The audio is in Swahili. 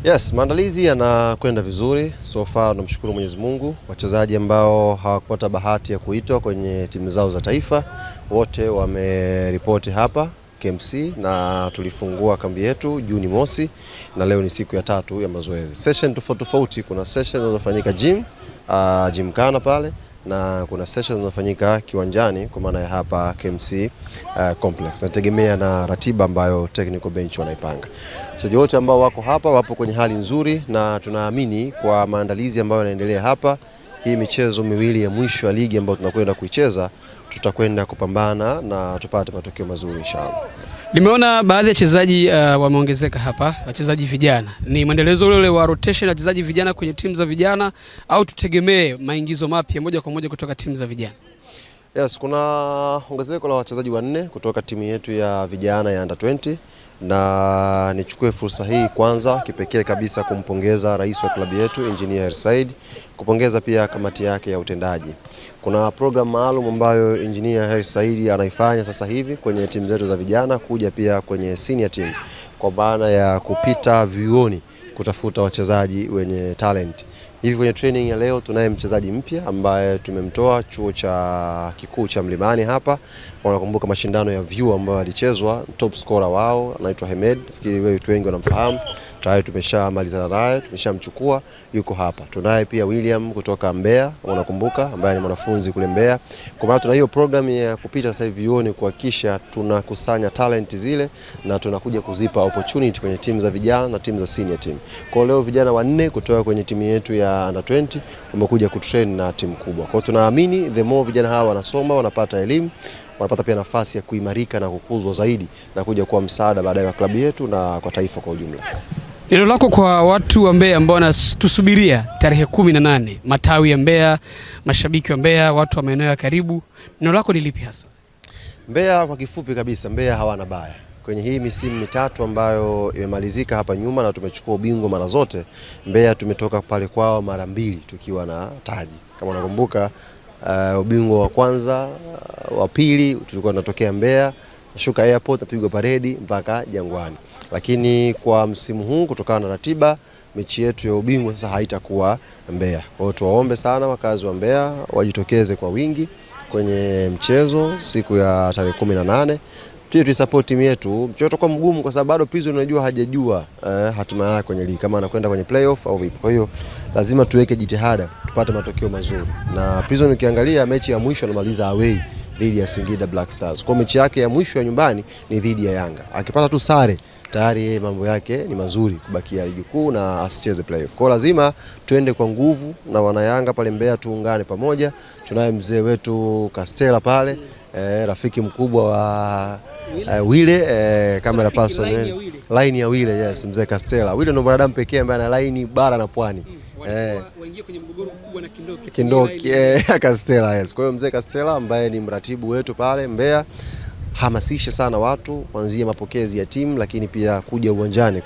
Yes, maandalizi yanakwenda vizuri. So far tunamshukuru Mwenyezi Mungu. Wachezaji ambao hawakupata bahati ya kuitwa kwenye timu zao za taifa wote wameripoti hapa KMC na tulifungua kambi yetu Juni mosi na leo ni siku ya 3 ya mazoezi. Session tofauti, kuna session zinazofanyika gymkhana pale na kuna session zinafanyika kiwanjani kwa maana ya hapa KMC complex. Nategemea na ratiba ambayo technical bench wanaipanga. Wachezaji wote ambao wako hapa wapo kwenye hali nzuri na tunaamini kwa maandalizi ambayo yanaendelea hapa, hii michezo miwili ya mwisho ya ligi ambayo tunakwenda kuicheza, tutakwenda kupambana na tupate matokeo mazuri inshallah. Nimeona baadhi ya wachezaji wameongezeka hapa, wachezaji vijana. Ni mwendelezo ule wa rotation ya wachezaji vijana kwenye timu za vijana au tutegemee maingizo mapya moja kwa moja kutoka timu za vijana? Yes, kuna ongezeko la wachezaji 4 kutoka timu yetu ya vijana ya under 20 na nichukue fursa hii kwanza kipekee kabisa kumpongeza rais wa klabu yetu Engineer Hersaid, kupongeza pia kamati yake ya utendaji. Kuna program maalum ambayo Engineer Hersaid anaifanya sasa hivi kwenye timu zetu za vijana kuja pia kwenye senior team kwa maana ya kupita vioni kutafuta wachezaji wenye talent. Hivi kwenye training ya leo tunaye mchezaji mpya ambaye tumemtoa chuo cha kikuu cha Mlimani hapa. Wanakumbuka mashindano ya VIU ambayo alichezwa, top scorer wao anaitwa Hemed. Nafikiri wewe watu wengi wanamfahamu. Tayari tumeshamalizana naye, tumeshamchukua, yuko hapa. Tunaye pia William kutoka Mbeya, unakumbuka, ambaye ni mwanafunzi kule Mbeya. Kwa maana tuna hiyo program ya kupita sasa hivi vioni kuhakikisha tunakusanya talent zile na tunakuja kuzipa opportunity kwenye timu za vijana na timu za senior team. Kwa leo vijana 4 kutoka kwenye timu yetu ya under 20 wamekuja kutrain na timu kubwa. Kwa hiyo tunaamini the more vijana hawa wanasoma, wanapata elimu, wanapata pia nafasi ya kuimarika na kukuzwa zaidi na kuja kuwa msaada baadaye wa klabu yetu na kwa taifa kwa ujumla. Neno lako kwa watu wa Mbeya ambao wanatusubiria tarehe 18, matawi ya Mbeya, mashabiki wa Mbeya, watu wa maeneo ya karibu, neno lako ni lipi hasa? Mbeya kwa kifupi kabisa, Mbeya hawana baya. Kwenye hii misimu 3 ambayo imemalizika hapa nyuma na tumechukua ubingwa mara zote, Mbeya tumetoka pale kwao mara 2 tukiwa na taji. Kama unakumbuka ubingwa wa kwanza, wa pili tulikuwa tunatokea Mbeya, shuka airport napigwa paredi mpaka Jangwani. Lakini kwa msimu huu kutokana na ratiba mechi yetu ya ubingwa sasa haitakuwa Mbeya. Kwa hiyo tuwaombe sana wakazi wa Mbeya wajitokeze kwa wingi kwenye mchezo siku ya tarehe 18. Tuisupport timu yetu. Mchezo utakuwa mgumu kwa sababu bado Prison unajua hajajua hatima yake kwenye ligi kama anakwenda kwenye playoff au vipi. Kwa hiyo lazima tuweke jitihada tupate matokeo mazuri. Na Prison ukiangalia mechi ya mwisho anamaliza away dhidi ya Singida Black Stars. Kwa mechi yake ya mwisho ya nyumbani ni dhidi ya Yanga. Akipata tu sare tayari mambo yake ni mazuri kubakia ligi kuu na asicheze playoff. Kwa lazima tuende kwa nguvu na wana Yanga pale Mbeya, tuungane pamoja. Tunaye mzee wetu Castella pale, rafiki mkubwa wa Wile, camera person line ya Wile, yes, mzee Castella. Wile ndo mwanadamu pekee ambaye ana line bara na pwani. Waingie kwenye mgogoro mkubwa na Kindoki Castella, yes. Kwa hiyo mzee Castella ambaye ni mratibu wetu pale Mbeya, hamasisha sana watu kuanzia mapokezi ya timu lakini pia kuja uwanjani